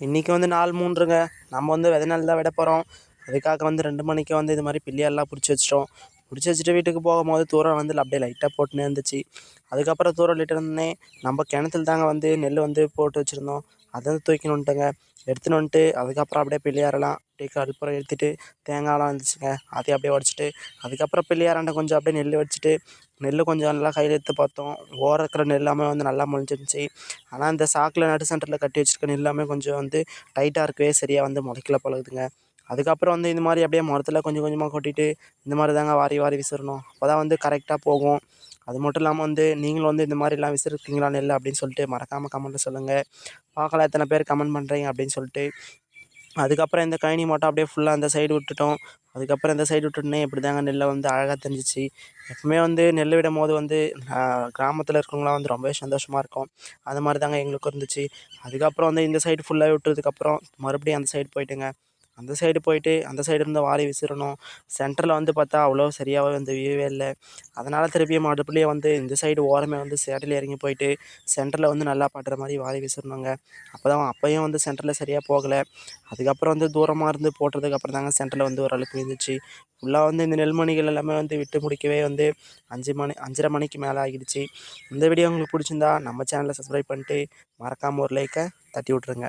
இன்றைக்கி வந்து 4:03ங்க. நம்ம வந்து விதை நெல் தான் விட போகிறோம். அதுக்காக வந்து 2 மணிக்கு வந்து இது மாதிரி பில்லியெல்லாம் பிடிச்சி வச்சிட்டோம். பிடிச்சி வச்சுட்டு வீட்டுக்கு போகும்போது தூரம் வந்து அப்படியே லைட்டாக போட்டுனே இருந்துச்சு. அதுக்கப்புறம் தூரம் லிட்டு இருந்தேன். நம்ம கிணத்துல தாங்க வந்து நெல் வந்து போட்டு வச்சுருந்தோம். அதை தூக்கின்னு வந்துட்டேங்க. எடுத்துன்னு வந்துட்டு அதுக்கப்புறம் அப்படியே பிள்ளையாரெல்லாம் அப்படியே கற்பூரம் ஏற்றிட்டு தேங்காயெல்லாம் வந்துச்சுங்க. அதையும் அப்படியே உடச்சிட்டு அதுக்கப்புறம் பிள்ளையாராண்ட கொஞ்சம் அப்படியே நெல் வச்சுட்டு நெல் கொஞ்சம் நல்லா கையில் எடுத்து பார்த்தோம். ஓரம் இருக்கிற நெல் எல்லாமே வந்து நல்லா முளைஞ்சிருந்துச்சி. ஆனால் இந்த சாக்கில் நடு சென்டரில் கட்டி வச்சுருக்க நெல் எல்லாமே கொஞ்சம் வந்து டைட்டாக இருக்கவே சரியாக வந்து முளைக்கல பழகுதுங்க. அதுக்கப்புறம் வந்து இந்த மாதிரி அப்படியே மரத்தில் கொஞ்சம் கொஞ்சமாக கொட்டிட்டு இந்த மாதிரி தாங்க வாரி வாரி விசிறணும். அப்போ தான் வந்து கரெக்டாக போகும். அது மட்டும் இல்லாமல் வந்து நீங்களும் வந்து இந்த மாதிரிலாம் விசிறிருக்கீங்களா நெல் அப்படின்னு சொல்லிட்டு மறக்காமல் கமெண்ட்டில் சொல்லுங்கள். பார்க்கலாம் எத்தனை பேர் கமெண்ட் பண்ணுறீங்க அப்படின்னு சொல்லிட்டு. அதுக்கப்புறம் இந்த கழனி மட்டும் அப்படியே ஃபுல்லாக அந்த சைடு விட்டுட்டோம். அதுக்கப்புறம் இந்த சைடு விட்டுட்டோன்னே இப்படி தாங்க நெல்லை வந்து அழகாக தெரிஞ்சிச்சு. எப்பவுமே வந்து நெல் விடும் போது வந்து கிராமத்தில் இருக்கவங்களாம் வந்து ரொம்பவே சந்தோஷமாக இருக்கும். அது மாதிரி தாங்க எங்களுக்கும் இருந்துச்சு. அதுக்கப்புறம் வந்து இந்த சைடு ஃபுல்லாக விட்டதுக்கப்புறம் மறுபடியும் அந்த சைடு போயிட்டுங்க. அந்த சைடு போயிட்டு அந்த சைடு இருந்து வாரி விசிறணும். சென்டரில் வந்து பார்த்தா அவ்வளோ சரியாகவே வந்து விழவே இல்லை. அதனால் திருப்பியும் மறுபடியும் வந்து இந்த சைடு ஓரமே வந்து சேற்றில் இறங்கி போயிட்டு சென்டரில் வந்து நல்லா படுற மாதிரி வாரி விசிறணுங்க. அப்போயும் வந்து சென்டரில் சரியாக போகலை. அதுக்கப்புறம் வந்து தூரமாக இருந்து போட்டதுக்கப்புறம் தாங்க சென்டரில் வந்து ஓரளவுக்கு விழுந்துச்சு. ஃபுல்லாக வந்து இந்த நெல்மணிகள் எல்லாமே வந்து விட்டு முடிக்கவே வந்து 5:30 மணிக்கு மேலே ஆகிடுச்சு. இந்த வீடியோ உங்களுக்கு பிடிச்சிருந்தா நம்ம சேனலை சப்ஸ்கிரைப் பண்ணிட்டு மறக்காமல் ஒரு லைக்கை தட்டி விட்ருங்க.